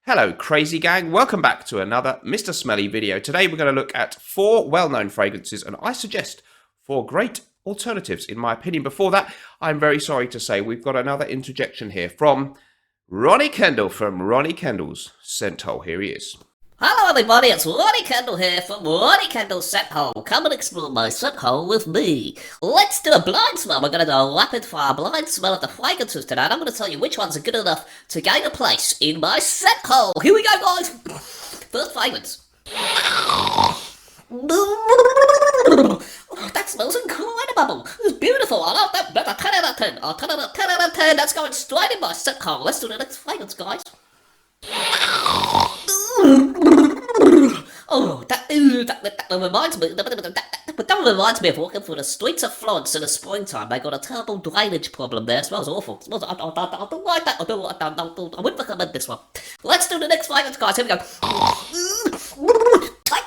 Hello crazy gang, welcome back to another Mr. Smelly video. Today we're going to look at 4 well-known fragrances and I suggest 4 great alternatives in my opinion. Before that, I'm very sorry to say we've got another interjection here from Ronnie Kendall from Ronnie Kendall's Scent Hole. Here he is. Hello everybody, it's Ronnie Kendall here from Ronnie Kendall's Scent Hole. Come and explore my scent hole with me. Let's do a blind smell. We're going to do a rapid fire blind smell of the fragrances today. And I'm going to tell you which ones are good enough to gain a place in my scent hole. Here we go guys. First fragrance. Oh, that smells incredible. It's beautiful. I love that. 10 out of 10. 10 out of 10. That's going straight in my scent hole. Let's do the next fragrance guys. Oh, that reminds me of walking through the streets of Florence in the springtime. They got a terrible drainage problem there. It smells awful. I don't like that. I wouldn't recommend this one. Let's do the next fragrance, guys. Here we go. Tight.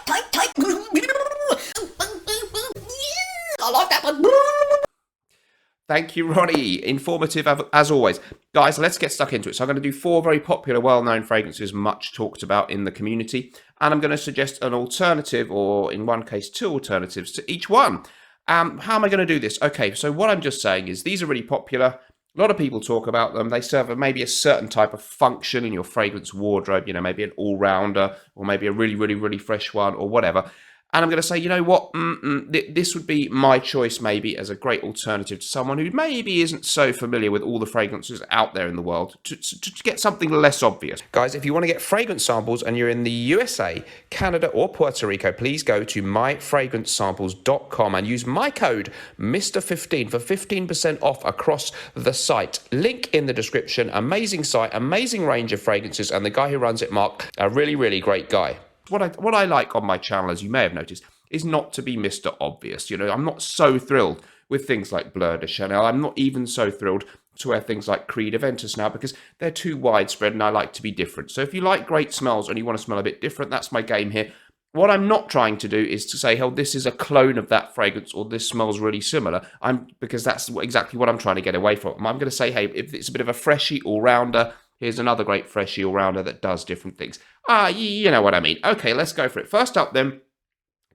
I like that one. Thank you, Ronnie. Informative as always. Guys, let's get stuck into it. So I'm going to do 4 very popular, well-known fragrances, much talked about in the community. And I'm going to suggest an alternative, or in one case, 2 alternatives to each one. How am I going to do this? Okay, so what I'm just saying is these are really popular. A lot of people talk about them. They serve maybe a certain type of function in your fragrance wardrobe, you know, maybe an all-rounder, or maybe a really fresh one, or whatever. And I'm going to say, you know what, this would be my choice maybe as a great alternative to someone who maybe isn't so familiar with all the fragrances out there in the world, to get something less obvious. Guys, if you want to get fragrance samples and you're in the USA, Canada or Puerto Rico, please go to myfragrancesamples.com and use my code MR15 for 15% off across the site. Link in the description. Amazing site, amazing range of fragrances, and the guy who runs it, Mark, a really great guy. What I like on my channel, as you may have noticed, is not to be Mr. Obvious. You know, I'm not so thrilled with things like Bleu de Chanel. I'm not even so thrilled to wear things like Creed Aventus now because they're too widespread and I like to be different. So if you like great smells and you want to smell a bit different, that's my game here. What I'm not trying to do is to say, oh, this is a clone of that fragrance or this smells really similar. Because that's exactly what I'm trying to get away from. I'm going to say, hey, if it's a bit of a freshie all-rounder, here's another great freshie all-rounder that does different things. You know what I mean. Okay, let's go for it. First up then,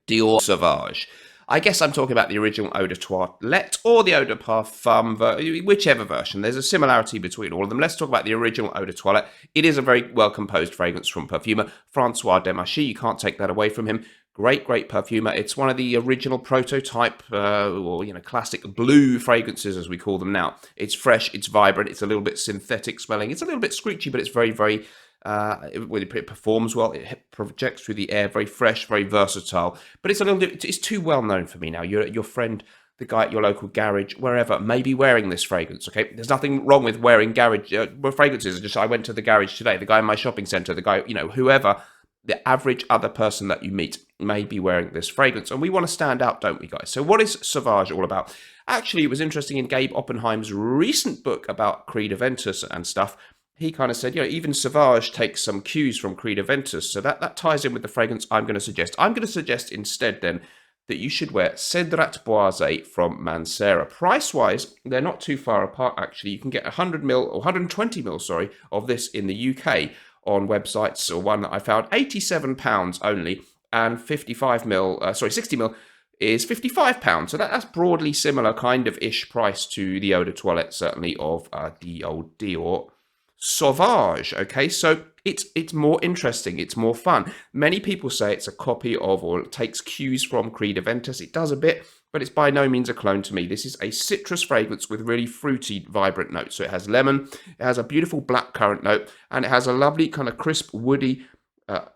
Dior Sauvage. I guess I'm talking about the original Eau de Toilette or the Eau de Parfum, whichever version. There's a similarity between all of them. Let's talk about the original Eau de Toilette. It is a very well-composed fragrance from perfumer Francois Demachy. You can't take that away from him. Great perfumer. It's one of the original prototype or classic blue fragrances as we call them now. It's fresh, it's vibrant, it's a little bit synthetic smelling. It's a little bit screechy, but it's very it performs well. It projects through the air, very fresh, very versatile. But it's too well known for me now. Your friend, the guy at your local garage, wherever, may be wearing this fragrance. Okay, there's nothing wrong with wearing garage fragrances. I went to the garage today. The guy in my shopping centre, the guy, whoever. The average other person that you meet may be wearing this fragrance. And we want to stand out, don't we, guys? So what is Sauvage all about? Actually, it was interesting in Gabe Oppenheim's recent book about Creed Aventus and stuff. He kind of said, even Sauvage takes some cues from Creed Aventus. So that ties in with the fragrance I'm going to suggest. I'm going to suggest instead, then, that you should wear CEDRAT BOISE from MANCERA. Price-wise, they're not too far apart, actually. You can get 100ml, or 120ml, sorry, of this in the UK. On websites, or one that I found, £87 only, and 60ml is £55. So that's broadly similar kind of ish price to the Eau de Toilette, certainly, of the old Dior Sauvage. Okay, so it's more interesting, it's more fun. Many people say it's a copy of, or it takes cues from Creed Aventus. It does a bit, but it's by no means a clone to me. This is a citrus fragrance with really fruity, vibrant notes. So it has lemon, it has a beautiful blackcurrant note, and it has a lovely kind of crisp, woody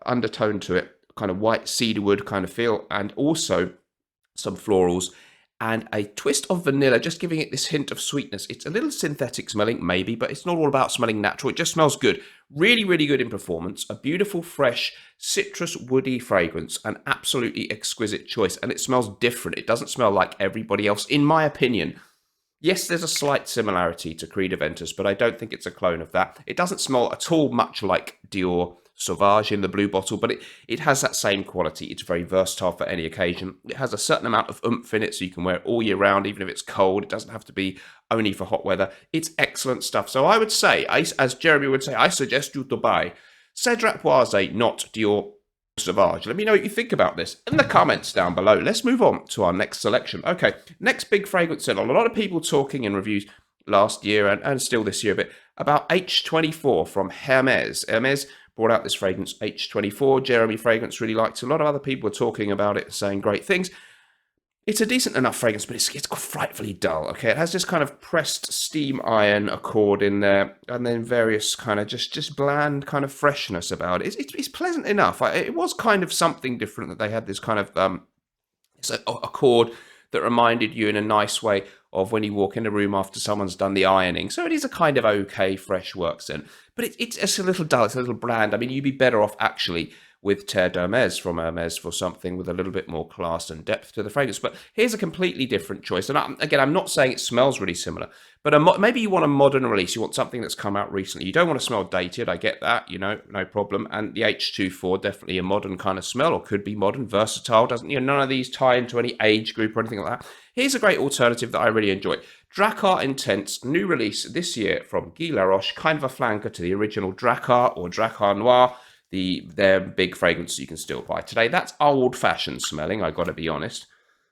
undertone to it, kind of white cedarwood kind of feel, and also some florals and a twist of vanilla, just giving it this hint of sweetness. It's a little synthetic smelling, maybe, but it's not all about smelling natural. It just smells good. Really good in performance. A beautiful, fresh, citrus, woody fragrance. An absolutely exquisite choice. And it smells different. It doesn't smell like everybody else, in my opinion. Yes, there's a slight similarity to Creed Aventus, but I don't think it's a clone of that. It doesn't smell at all much like Dior Sauvage in the blue bottle, but it has that same quality. It's very versatile for any occasion. It has a certain amount of oomph in it, so you can wear it all year round, even if it's cold. It doesn't have to be only for hot weather. It's excellent stuff. So I would say, as Jeremy would say, I suggest you to buy CEDRAT Boise, not Dior Sauvage. Let me know what you think about this in the comments down below. Let's move on to our next selection. Okay, next big fragrance in. A lot of people talking in reviews last year and still this year a bit about H24 from Hermes. Hermes brought out this fragrance, H24. Jeremy Fragrance really liked it. A lot of other people were talking about it, saying great things. It's a decent enough fragrance, but it's frightfully dull, okay? It has this kind of pressed steam iron accord in there, and then various kind of just bland kind of freshness about it. It's pleasant enough. It was kind of something different that they had this kind of it's a accord that reminded you in a nice way of when you walk in a room after someone's done the ironing. So it is a kind of okay, fresh work scent. But it's a little dull, it's a little bland. I mean, you'd be better off actually with Terre d'Hermès from Hermès for something with a little bit more class and depth to the fragrance. But here's a completely different choice. And again, I'm not saying it smells really similar, but maybe you want a modern release. You want something that's come out recently. You don't want to smell dated. I get that, no problem. And the H24, definitely a modern kind of smell, or could be modern, versatile. Doesn't, none of these tie into any age group or anything like that. Here's a great alternative that I really enjoy. DRAKKAR Intense, new release this year from Guy Laroche, kind of a flanker to the original DRAKKAR or DRAKKAR Noir. Their big fragrance you can still buy today. That's old-fashioned smelling, I've got to be honest.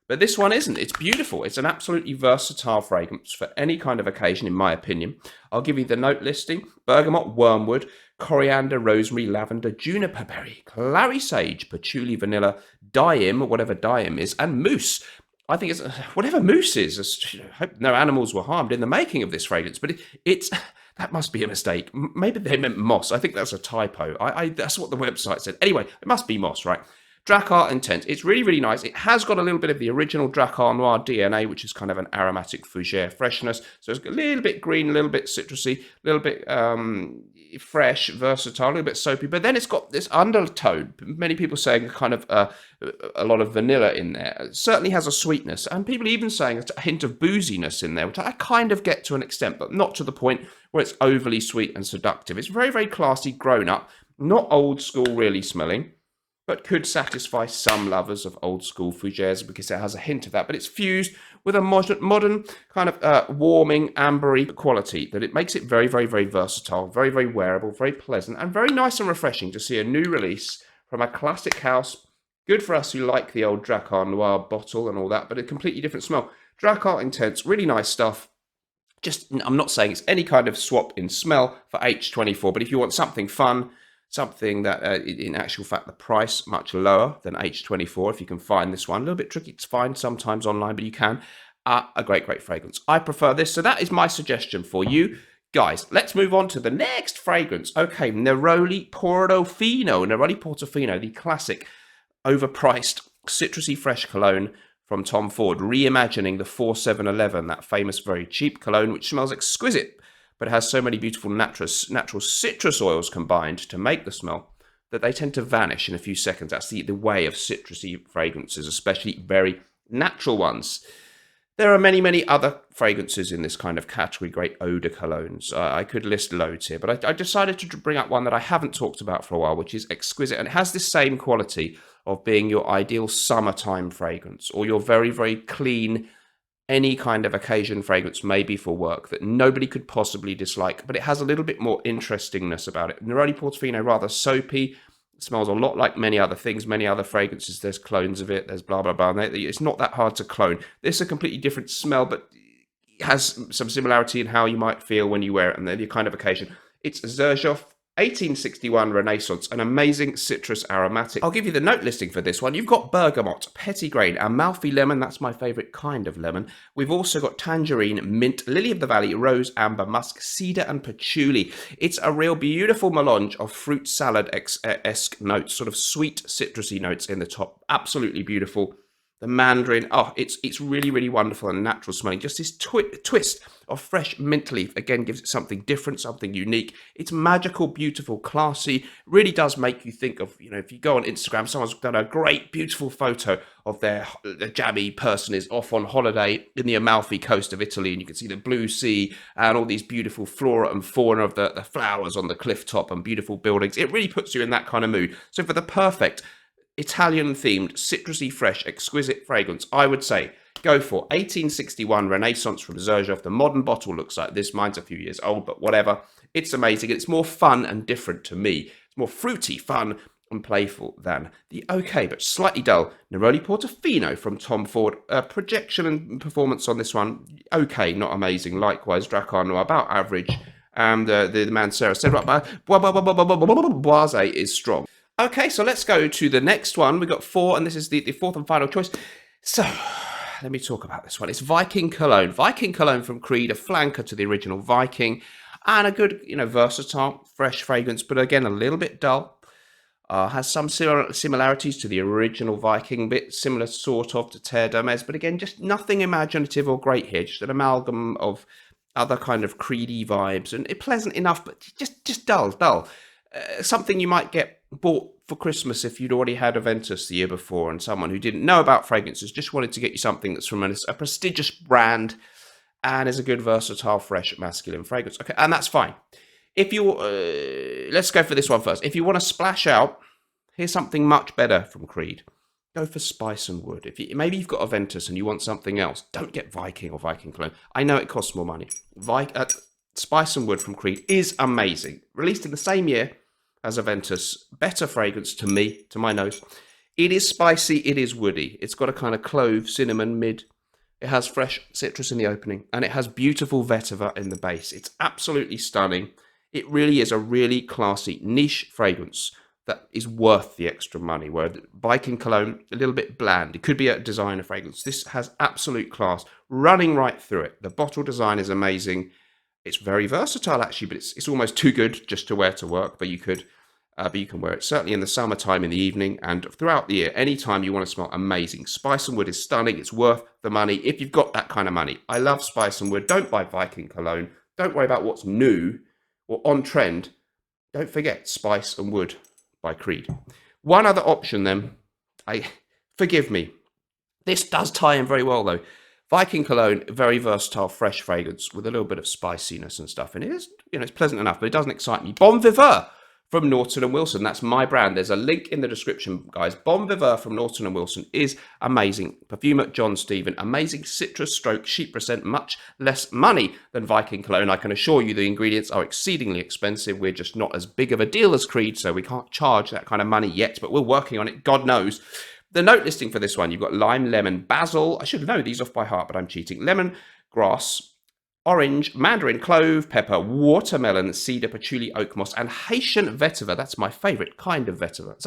But this one isn't. It's beautiful. It's an absolutely versatile fragrance for any kind of occasion, in my opinion. I'll give you the note listing. Bergamot, wormwood, coriander, rosemary, lavender, juniper berry, clary sage, patchouli, vanilla, dime, whatever dime is, and mousse. I think it's whatever mousse is. I hope no animals were harmed in the making of this fragrance, but it's... That must be a mistake. Maybe they meant moss. I think that's a typo. That's what the website said. Anyway, it must be moss, right? DRAKKAR Intense. It's really, really nice. It has got a little bit of the original DRAKKAR Noir DNA, which is kind of an aromatic fougere freshness. So it's a little bit green, a little bit citrusy, a little bit fresh, versatile, a little bit soapy. But then it's got this undertone. Many people saying kind of a lot of vanilla in there. It certainly has a sweetness. And people even saying a hint of booziness in there, which I kind of get to an extent, but not to the point where it's overly sweet and seductive. It's very, very classy, grown up, not old school really smelling, but could satisfy some lovers of old school fougères because it has a hint of that. But it's fused with a modern kind of warming, ambery quality that it makes it very, very, very versatile, very, very wearable, very pleasant, and very nice and refreshing to see a new release from a classic house. Good for us who like the old DRAKKAR Noir bottle and all that, but a completely different smell. DRAKKAR Intense, really nice stuff. I'm not saying it's any kind of swap in smell for H24, but if you want something fun, something that, in actual fact, the price much lower than H24, if you can find this one. A little bit tricky to find sometimes online, but you can. A great, great fragrance. I prefer this, so that is my suggestion for you. Guys, let's move on to the next fragrance. Okay, Neroli Portofino. Neroli Portofino, the classic overpriced citrusy fresh cologne from Tom Ford, reimagining the 4711, that famous very cheap cologne, which smells exquisite, but has so many beautiful natural citrus oils combined to make the smell that they tend to vanish in a few seconds. That's the way of citrusy fragrances, especially very natural ones. There are many, many other fragrances in this kind of category, great odor colognes. I could list loads here, but I decided to bring up one that I haven't talked about for a while, which is exquisite, and it has this same quality of being your ideal summertime fragrance, or your very, very clean, any kind of occasion fragrance, maybe for work, that nobody could possibly dislike, but it has a little bit more interestingness about it. Neroli Portofino, rather soapy. It smells a lot like many other things, many other fragrances. There's clones of it, there's blah, blah, blah. It's not that hard to clone. This is a completely different smell, but it has some similarity in how you might feel when you wear it, and then your kind of occasion. It's XERJOFF 1861 Renaissance, an amazing citrus aromatic. I'll give you the note listing for this one. You've got bergamot, petitgrain, Amalfi lemon, that's my favourite kind of lemon. We've also got tangerine, mint, lily of the valley, rose, amber, musk, cedar and patchouli. It's a real beautiful melange of fruit salad-esque notes, sort of sweet citrusy notes in the top. Absolutely beautiful. The mandarin, it's really, really wonderful and natural smelling. Just this twist of fresh mint leaf, again, gives it something different, something unique. It's magical, beautiful, classy. Really does make you think of, if you go on Instagram, someone's done a great, beautiful photo of the jammy person is off on holiday in the Amalfi coast of Italy, and you can see the blue sea and all these beautiful flora and fauna of the flowers on the cliff top and beautiful buildings. It really puts you in that kind of mood. So for the perfect Italian-themed, citrusy, fresh, exquisite fragrance, I would say go for 1861 Renaissance from XERJOFF. The modern bottle looks like this. Mine's a few years old, but whatever. It's amazing. It's more fun and different to me. It's more fruity, fun, and playful than the okay but slightly dull Neroli Portofino from Tom Ford. Projection and performance on this one, okay, not amazing. Likewise, Drakkar Noir, about average. And the MANCERA CEDRAT BOISE is strong. Okay, so let's go to the next one. We've got 4, and this is the fourth and final choice. So let me talk about this one. It's Viking Cologne. Viking Cologne from Creed, a flanker to the original Viking, and a good, versatile, fresh fragrance, but again, a little bit dull. Has some similarities to the original Viking, bit similar sort of to Terre d'Hermès, but again, just nothing imaginative or great here. Just an amalgam of other kind of creedy vibes, and pleasant enough, but just dull. Something you might get bought for Christmas if you'd already had Aventus the year before, and someone who didn't know about fragrances just wanted to get you something that's from a prestigious brand and is a good, versatile, fresh, masculine fragrance. Okay, and that's fine. If you, let's go for this one first. If you want to splash out, here's something much better from Creed. Go for Spice and Wood. Maybe you've got Aventus and you want something else, don't get Viking or Viking Cologne. I know it costs more money. Spice and Wood from Creed is amazing. Released in the same year as Aventus. Better fragrance to me, to my nose. It is spicy, it is woody. It's got a kind of clove, cinnamon mid. It has fresh citrus in the opening, and it has beautiful vetiver in the base. It's absolutely stunning. It really is a really classy niche fragrance that is worth the extra money, where the Viking Cologne, a little bit bland. It could be a designer fragrance. This has absolute class running right through it. The bottle design is amazing. It's very versatile, actually, but it's almost too good just to wear to work, but you can wear it certainly in the summertime, in the evening, and throughout the year. Anytime you want to smell amazing. Spice and Wood is stunning. It's worth the money if you've got that kind of money. I love Spice and Wood. Don't buy Viking Cologne. Don't worry about what's new or on trend. Don't forget Spice and Wood by Creed. One other option then, forgive me, this does tie in very well though. Viking Cologne, very versatile, fresh fragrance with a little bit of spiciness and stuff, and it is, it's pleasant enough, but it doesn't excite me. Bon Viveur from Naughton and Wilson, that's my brand. There's a link in the description, guys. Bon Viveur from Naughton and Wilson is amazing. Perfumer John Stephen, amazing citrus stroke, sheep percent, much less money than Viking Cologne. I can assure you the ingredients are exceedingly expensive. We're just not as big of a deal as Creed, so we can't charge that kind of money yet, but we're working on it, God knows. The note listing for this one, you've got lime, lemon, basil. I should know these off by heart, but I'm cheating. Lemon, grass, orange, mandarin, clove, pepper, watermelon, cedar, patchouli, oak moss, and Haitian vetiver. That's my favourite kind of vetiver. It's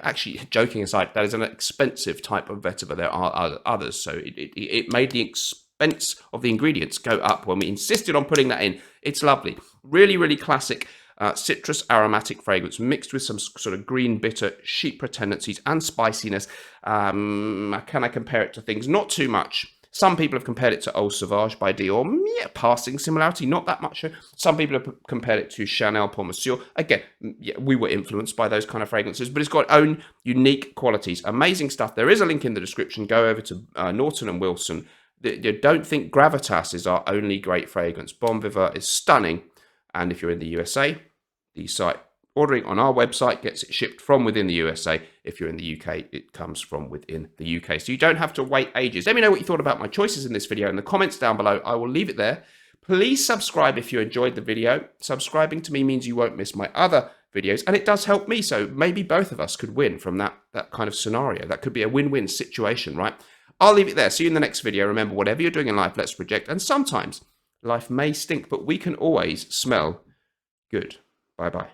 actually, joking aside, that is an expensive type of vetiver. There are others, so it made the expense of the ingredients go up when we insisted on putting that in. It's lovely. Really, really classic. Citrus aromatic fragrance mixed with some sort of green bitter sheep tendencies and spiciness. Can I compare it to things? Not too much. Some people have compared it to Eau Sauvage by Dior. Yeah, passing similarity, not that much. Some people have compared it to Chanel Pour Monsieur. Again, yeah, we were influenced by those kind of fragrances, but it's got its own unique qualities. Amazing stuff. There is a link in the description. Go over to Naughton and Wilson. Don't think Gravitas is our only great fragrance. Bon Viveur is stunning. And if you're in the USA, the site ordering on our website gets it shipped from within the USA. If you're in the UK, it comes from within the UK. So you don't have to wait ages. Let me know what you thought about my choices in this video in the comments down below. I will leave it there. Please subscribe if you enjoyed the video. Subscribing to me means you won't miss my other videos, and it does help me. So maybe both of us could win from that kind of scenario. That could be a win-win situation, right? I'll leave it there. See you in the next video. Remember, whatever you're doing in life, let's project. And sometimes life may stink, but we can always smell good. Bye-bye.